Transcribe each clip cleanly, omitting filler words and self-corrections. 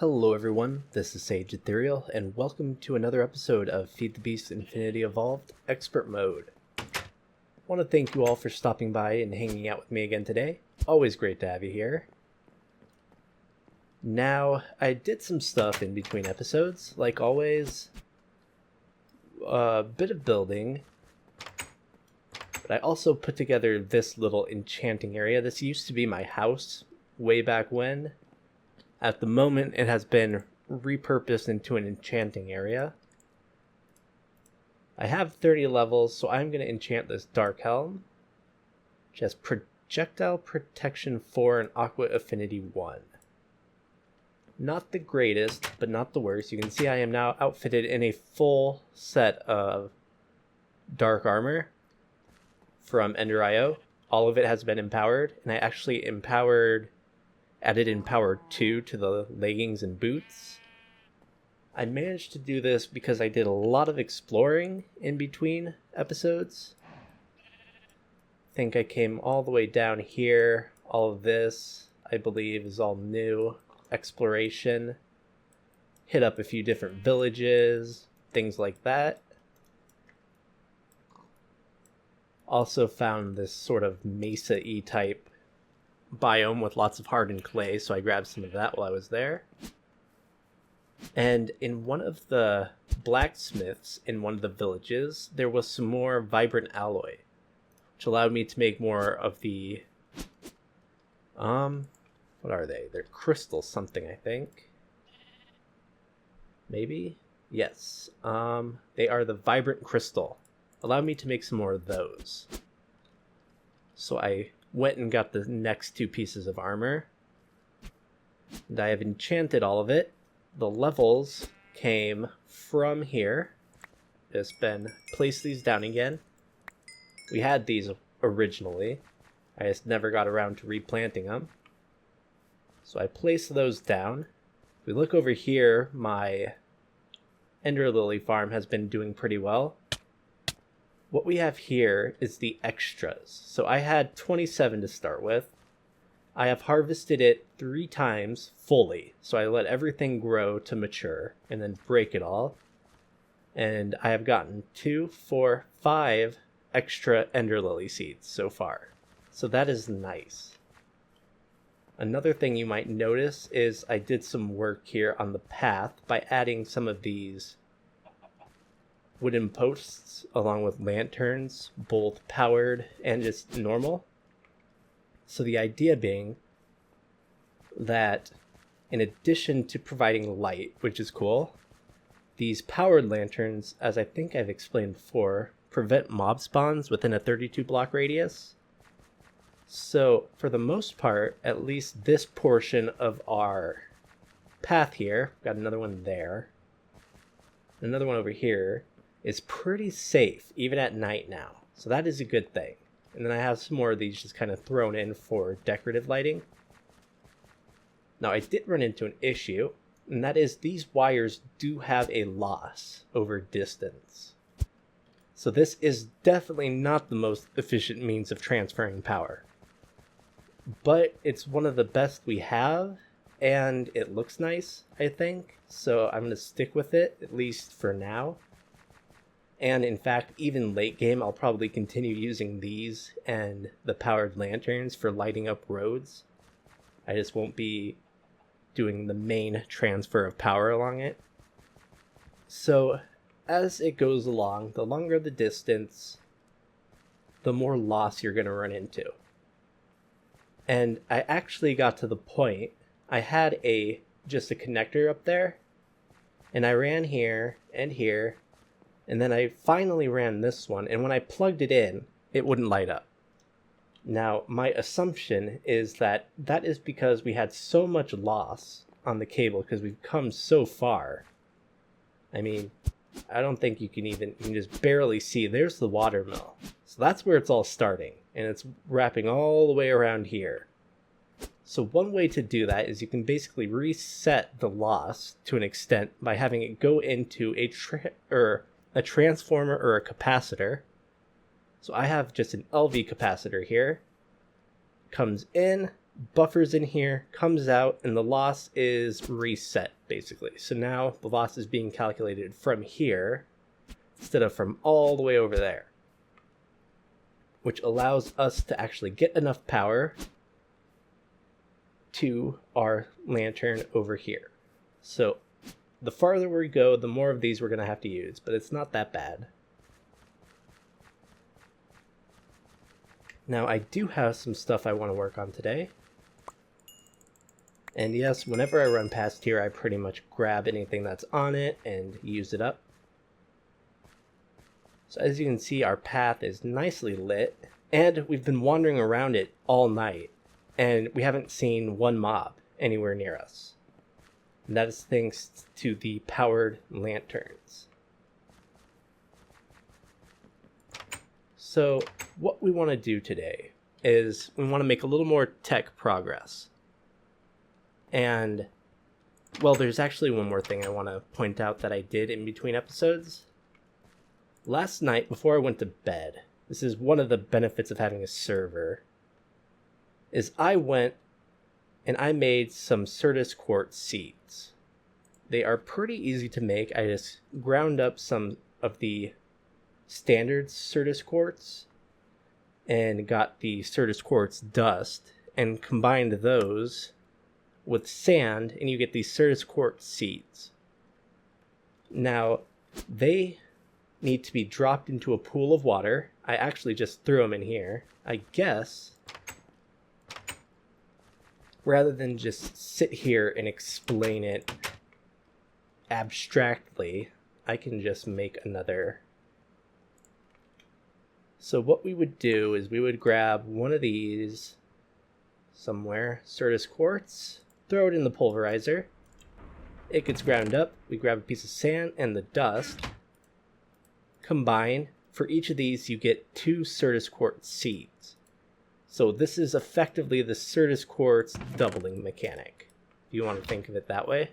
Hello everyone, this is SageEthereal, and welcome to another episode of FTB Infinity Evolved Expert Mode. I want to thank you all for stopping by and hanging out with me again today. Always great to have you here. Now, I did some stuff in between episodes, like always. A bit of building, but I also put together this little enchanting area. This used to be my house way back when. At the moment, it has been repurposed into an enchanting area. I have 30 levels, so I'm going to enchant this Dark Helm, which has Projectile Protection 4 and Aqua Affinity 1. Not the greatest, but not the worst. You can see I am now outfitted in a full set of Dark Armor from Ender.io. All of it has been empowered, and I actually added in power 2 to the leggings and boots. I managed to do this because I did a lot of exploring in between episodes. I think I came all the way down here. All of this, I believe, is all new exploration. Hit up a few different villages, things like that. Also found this sort of mesa-y type biome with lots of hardened clay, so I grabbed some of that while I was there. And in one of the blacksmiths in one of the villages, there was some more vibrant alloy, which allowed me to make more of the what are they? They're crystal something, I think. Maybe? Yes. They are the vibrant crystal. Allowed me to make some more of those. So I went and got the next two pieces of armor, and I have enchanted all of it. The levels came from here. Just been place these down again. We had these originally. I just never got around to replanting them. So I placed those down. If we look over here, my Ender Lily farm has been doing pretty well. What we have here is the extras. So I had 27 to start with. I have harvested it 3 times fully. So I let everything grow to mature and then break it all. And I have gotten 2, 4, 5 extra Ender Lily seeds so far. So that is nice. Another thing you might notice is I did some work here on the path by adding some of these wooden posts along with lanterns, both powered and just normal. So the idea being that in addition to providing light, which is cool, these powered lanterns, as I think I've explained before, prevent mob spawns within a 32 block radius. So for the most part, at least this portion of our path here, got another one there, another one over here, is pretty safe, even at night now. So that is a good thing. And then I have some more of these just kind of thrown in for decorative lighting. Now I did run into an issue, and that is these wires do have a loss over distance. So this is definitely not the most efficient means of transferring power. But it's one of the best we have, and it looks nice, I think. So I'm going to stick with it, at least for now. And in fact, even late game, I'll probably continue using these and the powered lanterns for lighting up roads. I just won't be doing the main transfer of power along it. So as it goes along, the longer the distance, the more loss you're going to run into. And I actually got to the point, I had just a connector up there, and I ran here and here, and then I finally ran this one, and when I plugged it in, it wouldn't light up. Now, my assumption is that that is because we had so much loss on the cable because we've come so far. I mean, I don't think you can just barely see. There's the water mill. So that's where it's all starting, and it's wrapping all the way around here. So one way to do that is you can basically reset the loss to an extent by having it go into a transformer or a capacitor. So I have just an LV capacitor here. Comes in, buffers in here, comes out, and the loss is reset, basically. So now the loss is being calculated from here instead of from all the way over there, which allows us to actually get enough power to our lantern over here. So the farther we go, the more of these we're going to have to use, but it's not that bad. Now, I do have some stuff I want to work on today. And yes, whenever I run past here, I pretty much grab anything that's on it and use it up. So as you can see, our path is nicely lit, and we've been wandering around it all night, and we haven't seen one mob anywhere near us. And that is thanks to the powered lanterns. So what we want to do today is we want to make a little more tech progress. And, well, there's actually one more thing I want to point out that I did in between episodes. Last night, before I went to bed, this is one of the benefits of having a server, is I went and I made some Certus quartz seeds. They are pretty easy to make. I just ground up some of the standard Certus quartz and got the Certus quartz dust and combined those with sand, and you get these Certus quartz seeds. Now, they need to be dropped into a pool of water. I actually just threw them in here. I guess, rather than just sit here and explain it abstractly, I can just make another. So what we would do is we would grab one of these somewhere, Certus quartz, throw it in the pulverizer. It gets ground up. We grab a piece of sand and the dust. Combine. For each of these, you get 2 Certus quartz seeds. So this is effectively the Certus quartz doubling mechanic, if you want to think of it that way.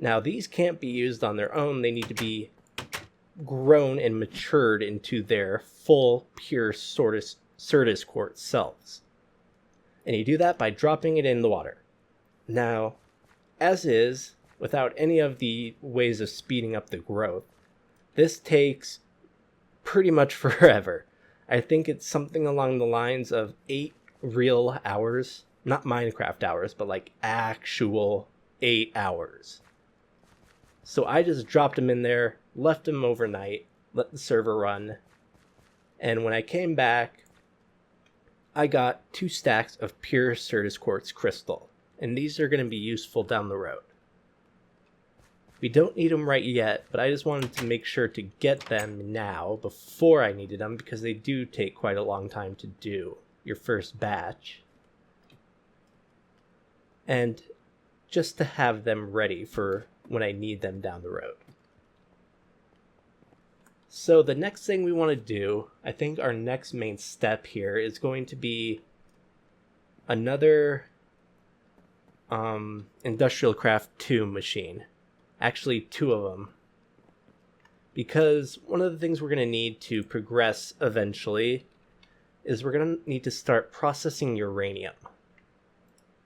Now, these can't be used on their own. They need to be grown and matured into their full, pure Certus quartz selves. And you do that by dropping it in the water. Now, as is, without any of the ways of speeding up the growth, this takes pretty much forever. I think it's something along the lines of 8 real hours. Not Minecraft hours, but like actual 8 hours. So I just dropped them in there, left them overnight, let the server run. And when I came back, I got 2 stacks of pure Certus quartz crystal, and these are going to be useful down the road. We don't need them right yet, but I just wanted to make sure to get them now before I needed them, because they do take quite a long time to do your first batch. And just to have them ready for when I need them down the road. So the next thing we want to do, I think our next main step here is going to be another Industrial Craft 2 machine. Actually, 2 of them. Because one of the things we're going to need to progress eventually is we're going to need to start processing uranium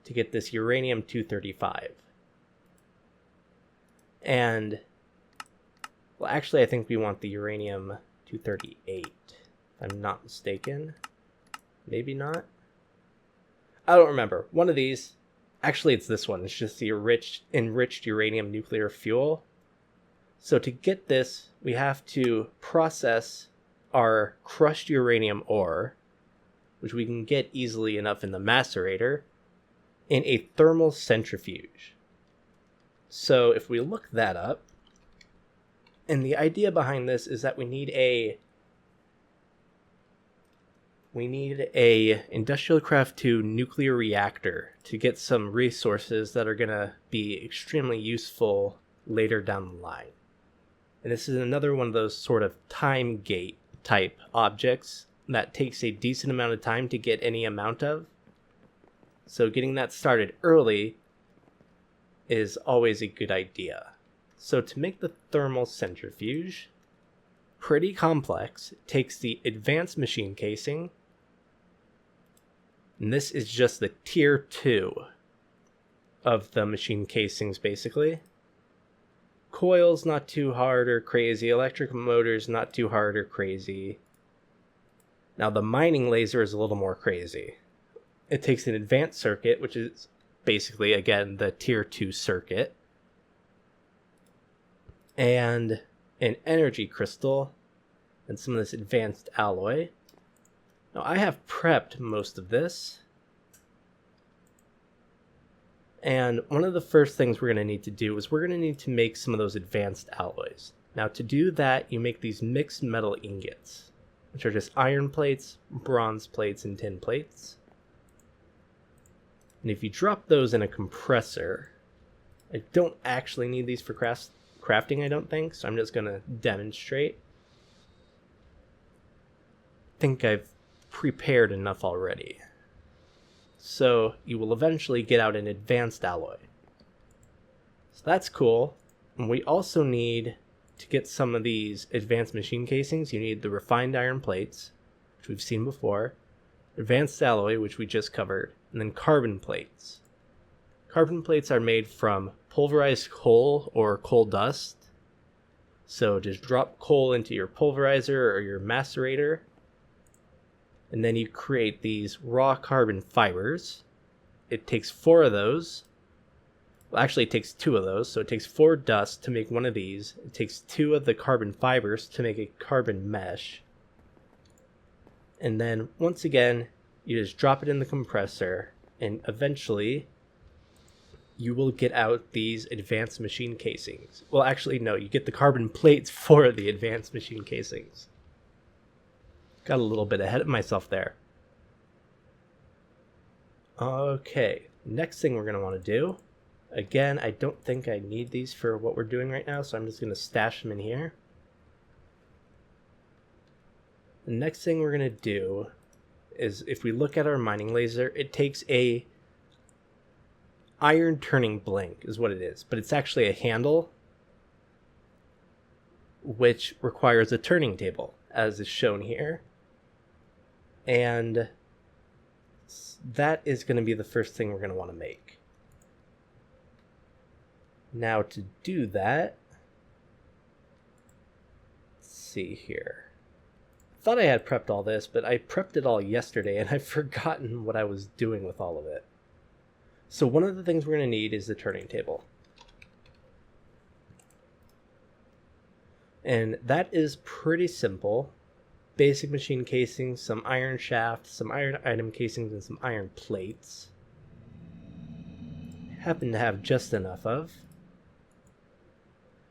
to get this uranium-235. And, well, actually, I think we want the uranium-238, if I'm not mistaken. Maybe not. I don't remember. One of these. Actually, it's this one. It's just the enriched uranium nuclear fuel. So to get this, we have to process our crushed uranium ore, which we can get easily enough in the macerator, in a thermal centrifuge. So if we look that up, and the idea behind this is that we need a Industrial Craft 2 nuclear reactor to get some resources that are going to be extremely useful later down the line. And this is another one of those sort of time gate type objects that takes a decent amount of time to get any amount of. So getting that started early is always a good idea. So to make the thermal centrifuge, pretty complex. It takes the advanced machine casing, And this is just the tier 2 of the machine casings, basically. Coils, not too hard or crazy. Electric motors, not too hard or crazy. Now the mining laser is a little more crazy. It takes an advanced circuit, which is basically, again, the tier 2 circuit, and an energy crystal, and some of this advanced alloy. Now I have prepped most of this. And one of the first things we're going to need to do is we're going to need to make some of those advanced alloys. Now to do that, you make these mixed metal ingots, which are just iron plates, bronze plates, and tin plates. And if you drop those in a compressor, I don't actually need these for crafting, I don't think, so I'm just going to demonstrate. I think I've prepared enough already. So you will eventually get out an advanced alloy. So that's cool. And we also need to get some of these advanced machine casings. You need the refined iron plates, which we've seen before, advanced alloy, which we just covered, and then carbon plates. Carbon plates are made from pulverized coal or coal dust. So just drop coal into your pulverizer or your macerator, and then you create these raw carbon fibers. It takes 4 of those. Well, actually it takes 2 of those, so it takes 4 dust to make one of these. It takes 2 of the carbon fibers to make a carbon mesh. And then, once again, you just drop it in the compressor, and eventually you will get out these advanced machine casings. Well, actually, no, you get the carbon plates for the advanced machine casings. Got a little bit ahead of myself there. Okay, next thing we're going to want to do. Again, I don't think I need these for what we're doing right now, so I'm just going to stash them in here. The next thing we're going to do is, if we look at our mining laser, it takes a iron turning blink is what it is, but it's actually a handle which requires a turning table, as is shown here. And that is going to be the first thing we're going to want to make. Now to do that, let's see here. I thought I had prepped all this, but I prepped it all yesterday and I've forgotten what I was doing with all of it. So one of the things we're going to need is the turning table. And that is pretty simple. Basic machine casings, some iron shafts, some iron item casings, and some iron plates. Happen to have just enough of.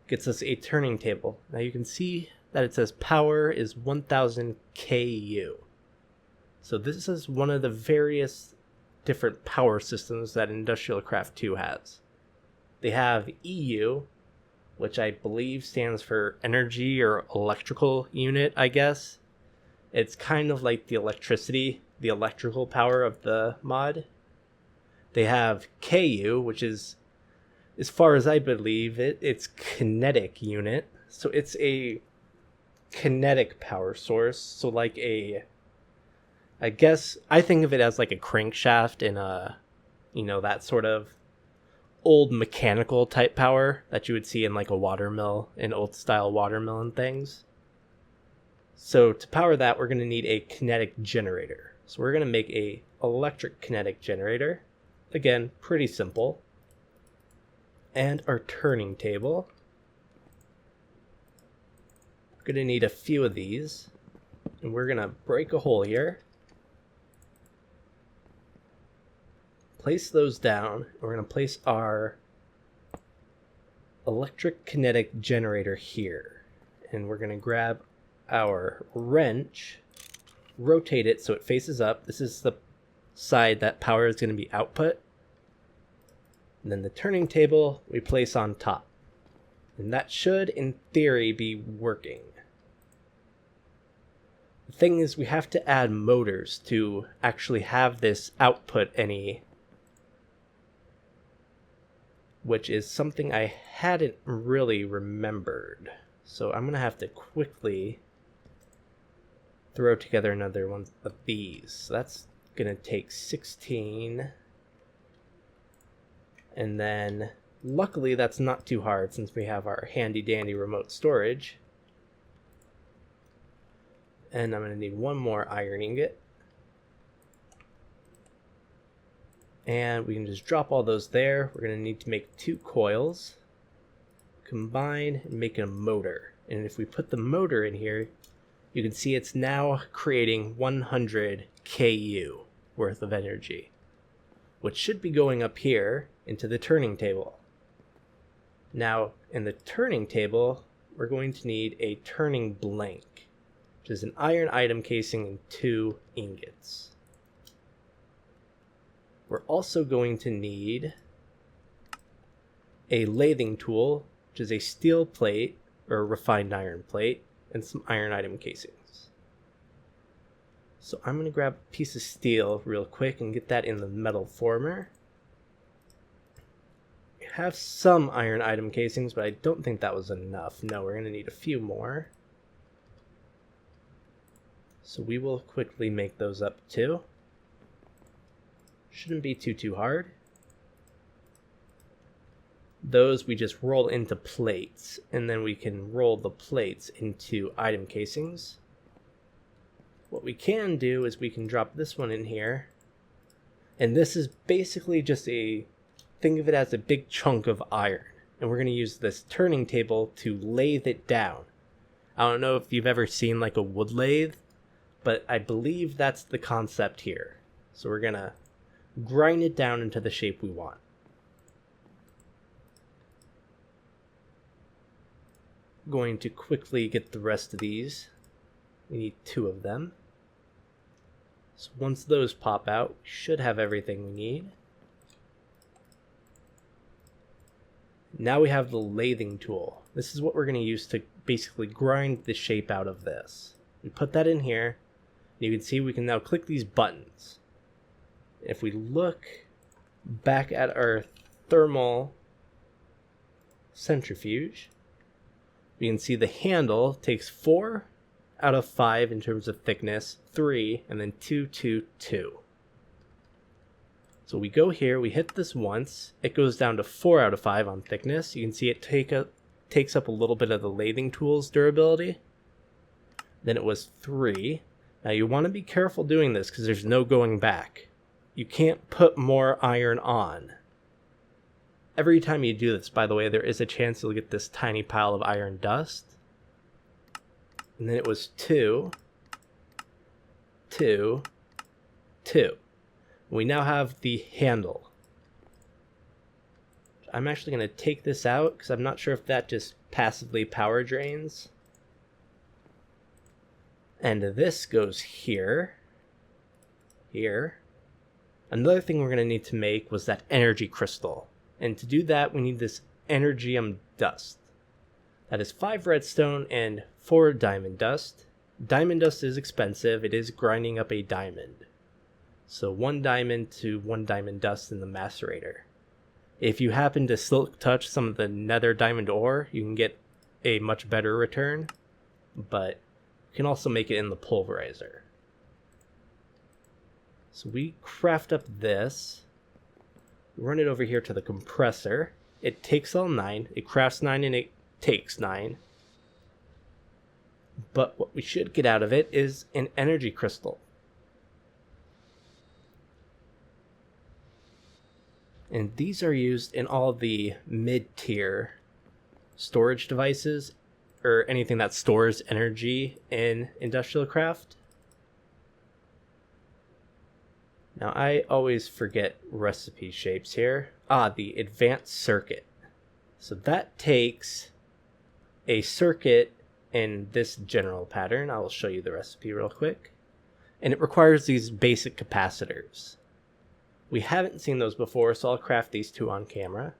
Gets us a turning table. Now you can see that it says power is 1000 KU. So this is one of the various different power systems that Industrial Craft 2 has. They have EU, which I believe stands for energy or electrical unit, I guess. It's kind of like the electricity, the electrical power of the mod. They have KU, which is, as far as I believe it's kinetic unit. So it's a kinetic power source. So like I guess I think of it as like a crankshaft in a, that sort of old mechanical type power that you would see in like a watermill, an old style watermill and things. So to power that, we're going to need a kinetic generator. So we're going to make a electric kinetic generator. Again, pretty simple. And our turning table. We're going to need a few of these. And we're going to break a hole here. Place those down. We're going to place our electric kinetic generator here. And we're going to grab our wrench, rotate it so it faces up. This is the side that power is going to be output. And then the turning table we place on top. And that should, in theory, be working. The thing is, we have to add motors to actually have this output any, which is something I hadn't really remembered. So I'm going to have to quickly throw together another one of these. So that's gonna take 16. And then, luckily that's not too hard since we have our handy dandy remote storage. And I'm gonna need one more iron ingot. And we can just drop all those there. We're gonna need to make 2 coils. Combine and make a motor. And if we put the motor in here, you can see it's now creating 100 KU worth of energy, which should be going up here into the turning table. Now, in the turning table, we're going to need a turning blank, which is an iron item casing and 2 ingots. We're also going to need a lathing tool, which is a steel plate or a refined iron plate, and some iron item casings. So I'm going to grab a piece of steel real quick and get that in the metal former. We have some iron item casings, but I don't think that was enough. No, we're going to need a few more. So we will quickly make those up too. Shouldn't be too hard. Those we just roll into plates, and then we can roll the plates into item casings. What we can do is we can drop this one in here, and this is basically just think of it as a big chunk of iron, and we're going to use this turning table to lathe it down. I don't know if you've ever seen like a wood lathe, but I believe that's the concept here. So we're going to grind it down into the shape we want. Going to quickly get the rest of these. We need 2 of them. So once those pop out, we should have everything we need. Now we have the lathing tool. This is what we're going to use to basically grind the shape out of this. We put that in here, and you can see we can now click these buttons. If we look back at our thermal centrifuge, we can see the handle takes 4 out of 5 in terms of thickness, 3, and then 2, 2, 2. So we go here, we hit this once, it goes down to 4 out of 5 on thickness. You can see it takes up a little bit of the lathing tool's durability. Then it was 3. Now you want to be careful doing this because there's no going back. You can't put more iron on. Every time you do this, by the way, there is a chance you'll get this tiny pile of iron dust. And then it was 2, 2, 2. We now have the handle. I'm actually going to take this out because I'm not sure if that just passively power drains. And this goes here. Here. Another thing we're going to need to make was that energy crystal. And to do that, we need this energium dust. That is 5 redstone and 4 diamond dust. Diamond dust is expensive. It is grinding up a diamond. So 1 diamond to 1 diamond dust in the macerator. If you happen to silk touch some of the nether diamond ore, you can get a much better return. But you can also make it in the pulverizer. So we craft up this. Run it over here to the compressor. It takes all 9. It crafts 9 and it takes 9. But what we should get out of it is an energy crystal. And these are used in all the mid-tier storage devices, or anything that stores energy in industrial craft. Now I always forget recipe shapes here. The advanced circuit. So that takes a circuit in this general pattern. I will show you the recipe real quick. And it requires these basic capacitors. We haven't seen those before, so I'll craft these 2 on camera.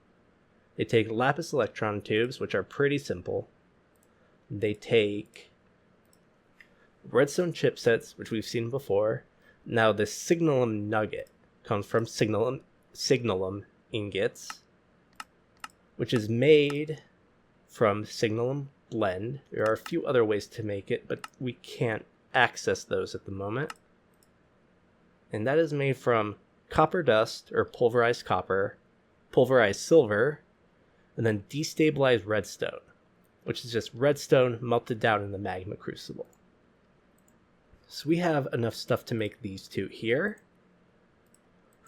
They take lapis electron tubes, which are pretty simple. They take redstone chipsets, which we've seen before. Now this signalum nugget comes from signalum ingots, which is made from signalum blend. There are a few other ways to make it, but we can't access those at the moment. and that is made from copper dust, or pulverized copper, pulverized silver, and then destabilized redstone, which is just redstone melted down in the magma crucible. So we have enough stuff to make these two here.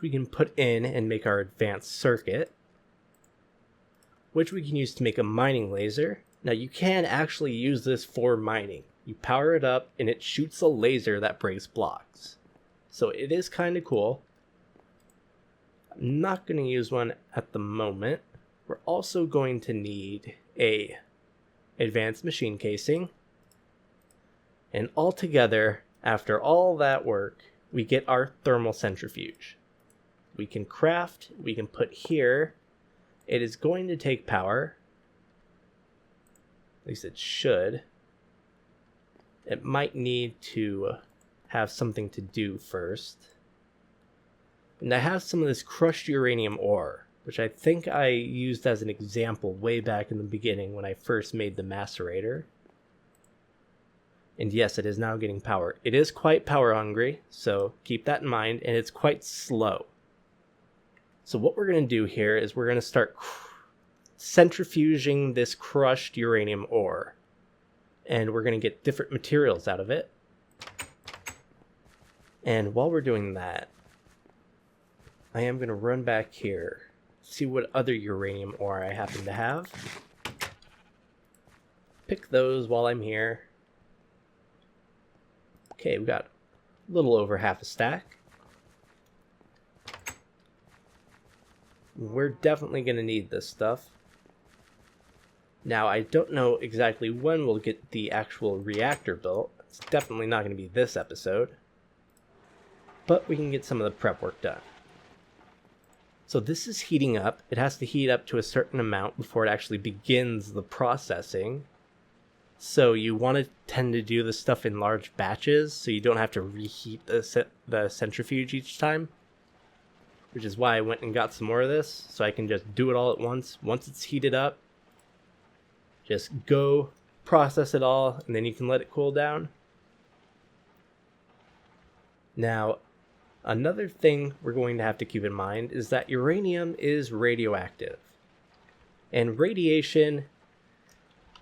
We can put in and make our advanced circuit, which we can use to make a mining laser. Now you can actually use this for mining. You power it up and it shoots a laser that breaks blocks. So it is kind of cool. I'm not going to use one at the moment. We're also going to need a advanced machine casing. And altogether, after all that work, we get our thermal centrifuge. We can craft, we can put here. It is going to take power. At least it should. It might need to have something to do first. And I have some of this crushed uranium ore, which I think I used as an example way back in the beginning when I first made the macerator. And yes, it is now getting power. It is quite power hungry, so keep that in mind, and it's quite slow. So what we're going to do here is we're going to start centrifuging this crushed uranium ore. And we're going to get different materials out of it. And while we're doing that, I am going to run back here, see what other uranium ore I happen to have. Pick those while I'm here. Okay, we got a little over half a stack. We're definitely going to need this stuff. Now, I don't know exactly when we'll get the actual reactor built. It's definitely not going to be this episode. But we can get some of the prep work done. So this is heating up. It has to heat up to a certain amount before it actually begins the processing. So you want to tend to do this stuff in large batches so you don't have to reheat the centrifuge each time. Which is why I went and got some more of this, so I can just do it all at once. Once it's heated up, just go process it all, and then you can let it cool down. Now, another thing we're going to have to keep in mind is that uranium is radioactive. And radiation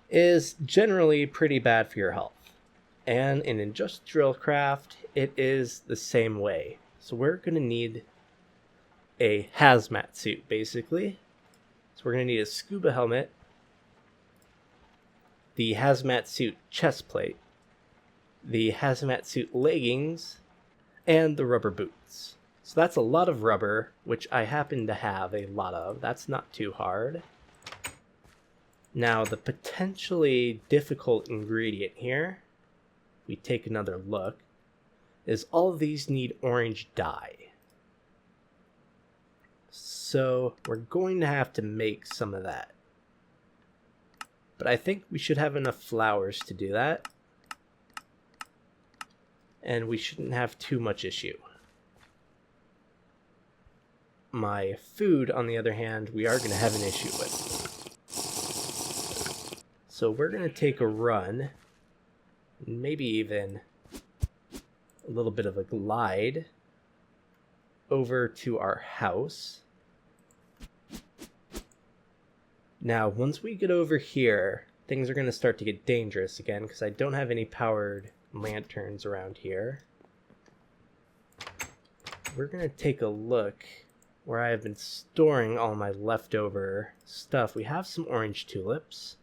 is generally pretty bad for your health. And in industrial craft, it is the same way. So we're going to need a hazmat suit, basically. So we're going to need a scuba helmet, the hazmat suit chest plate, the hazmat suit leggings, and the rubber boots. So that's a lot of rubber, which I happen to have a lot of. That's not too hard. Now, the potentially difficult ingredient here, we take another look, is all of these need orange dye. So we're going to have to make some of that. But I think we should have enough flowers to do that. And we shouldn't have too much issue. My food, on the other hand, we are going to have an issue with. So we're going to take a run, maybe even a little bit of a glide, over to our house. Now, once we get over here, things are going to start to get dangerous again, because I don't have any powered lanterns around here. We're going to take a look where I have been storing all my leftover stuff. We have some orange tulips.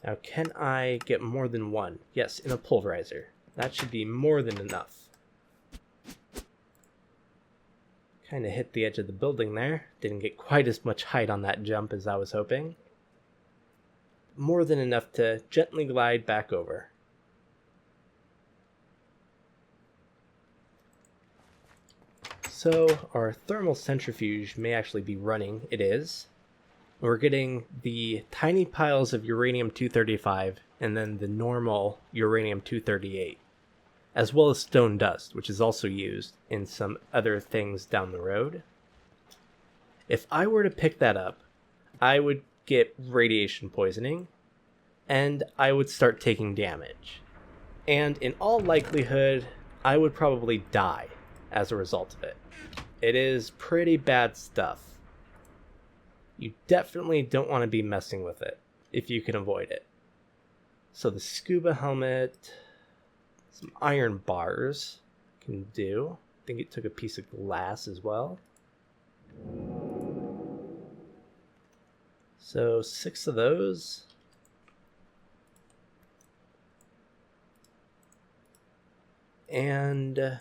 Now, can I get more than one? Yes, in a pulverizer. That should be more than enough. Kind of hit the edge of the building there. Didn't get quite as much height on that jump as I was hoping. More than enough to gently glide back over. So our thermal centrifuge may actually be running. It is. We're getting the tiny piles of uranium-235 and then the normal uranium-238. As well as stone dust, which is also used in some other things down the road. If I were to pick that up, I would get radiation poisoning, and I would start taking damage. And in all likelihood, I would probably die as a result of it. It is pretty bad stuff. You definitely don't want to be messing with it if you can avoid it. So the scuba helmet, some iron bars can do. I think it took a piece of glass as well. So 6 of those. And I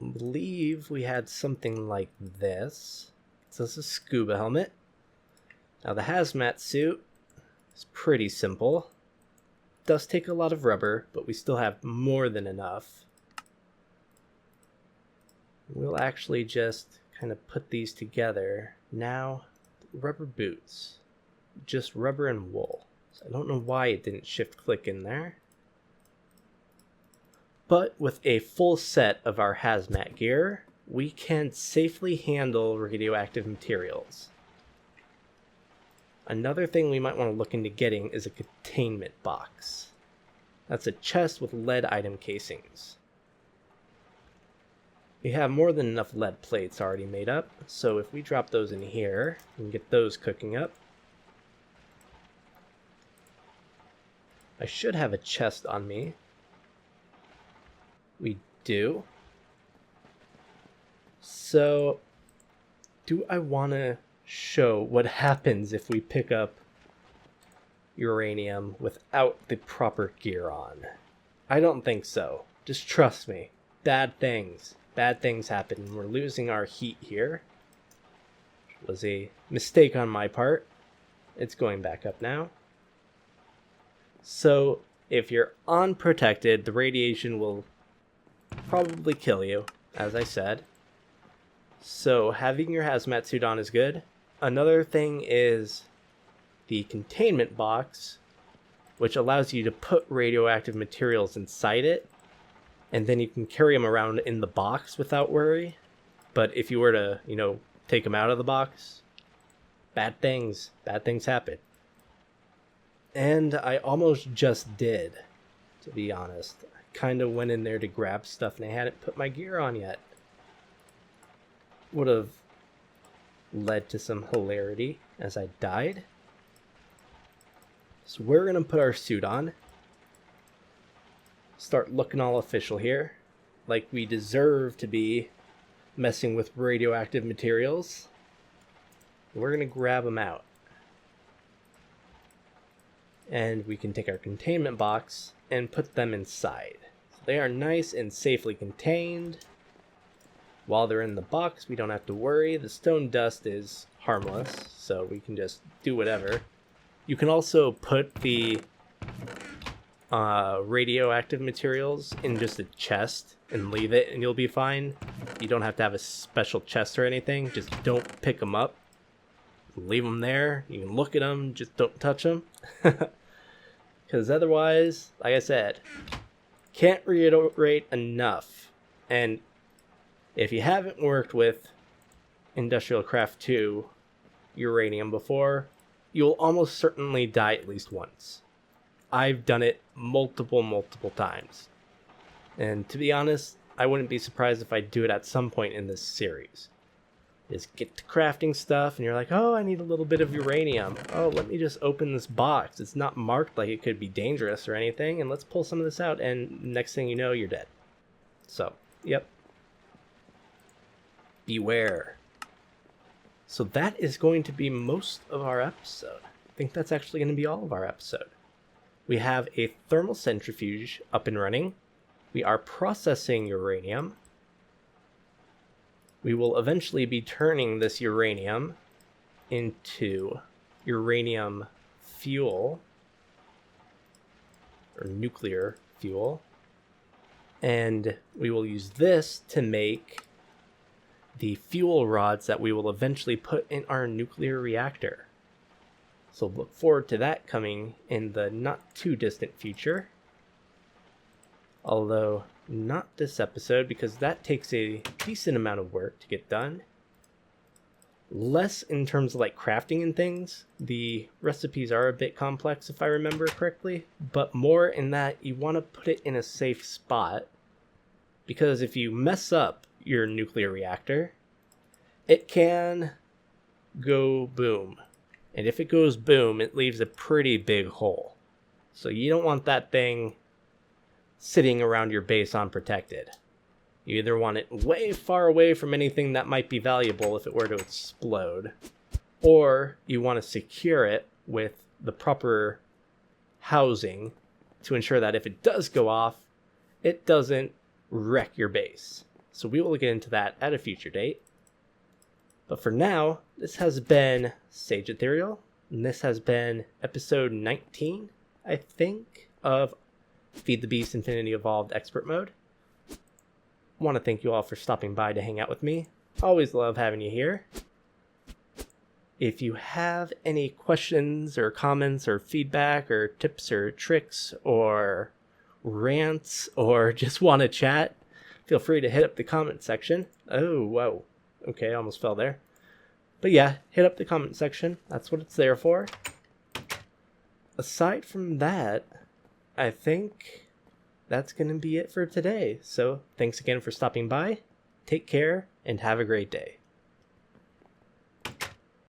believe we had something like this. So this is a scuba helmet. Now the hazmat suit is pretty simple. It does take a lot of rubber, but we still have more than enough. We'll actually just kind of put these together. Now, rubber boots. Just rubber and wool. So I don't know why it didn't shift click in there. But with a full set of our hazmat gear, we can safely handle radioactive materials. Another thing we might want to look into getting is a containment box. That's a chest with lead item casings. We have more than enough lead plates already made up, so if we drop those in here, we can get those cooking up. I should have a chest on me. We do. So, do I want to show what happens if we pick up uranium without the proper gear on? I don't think so. Just trust me. Bad things happen. We're losing our heat here. It was a mistake on my part. It's going back up now. So, if you're unprotected, the radiation will probably kill you, as I said. So having your hazmat suit on is good. Another thing is the containment box, which allows you to put radioactive materials inside it, and then you can carry them around in the box without worry. But if you were to, take them out of the box, bad things happen. And I almost just did, to be honest. Kind of went in there to grab stuff and I hadn't put my gear on yet. Would have led to some hilarity as I died. So we're gonna put our suit on. Start looking all official here, like we deserve to be messing with radioactive materials. We're gonna grab them out. And we can take our containment box and put them inside. So they are nice and safely contained. While they're in the box, we don't have to worry. The stone dust is harmless, so we can just do whatever. You can also put the radioactive materials in just a chest and leave it, and you'll be fine. You don't have to have a special chest or anything. Just don't pick them up. Leave them there. You can look at them, just don't touch them. Because otherwise, like I said, can't reiterate enough. And if you haven't worked with Industrial Craft 2 uranium before, you'll almost certainly die at least once. I've done it multiple times. And to be honest, I wouldn't be surprised if I do it at some point in this series. Just get to crafting stuff and you're like, oh, I need a little bit of uranium. Oh, let me just open this box. It's not marked like it could be dangerous or anything. And let's pull some of this out. And next thing you know, you're dead. So, yep. Beware. So that is going to be most of our episode. I think that's actually going to be all of our episode. We have a thermal centrifuge up and running. We are processing uranium. We will eventually be turning this uranium into uranium fuel, or nuclear fuel. And we will use this to make the fuel rods that we will eventually put in our nuclear reactor. So look forward to that coming in the not too distant future. Although not this episode, because that takes a decent amount of work to get done. Less in terms of like crafting and things. The recipes are a bit complex if I remember correctly, but more in that you want to put it in a safe spot because if you mess up your nuclear reactor, it can go boom. And if it goes boom, it leaves a pretty big hole. So you don't want that thing sitting around your base unprotected. You either want it way far away from anything that might be valuable if it were to explode, or you want to secure it with the proper housing to ensure that if it does go off, it doesn't wreck your base. So we will get into that at a future date. But for now, this has been SageEthereal, and this has been episode 19, I think, of Feed the Beast Infinity Evolved Expert Mode. I want to thank you all for stopping by to hang out with me. Always love having you here. If you have any questions or comments or feedback or tips or tricks or rants or just want to chat, feel free to hit up the comment section. Oh, whoa. Okay, I almost fell there. But yeah, hit up the comment section. That's what it's there for. Aside from that, I think that's going to be it for today. So thanks again for stopping by. Take care and have a great day.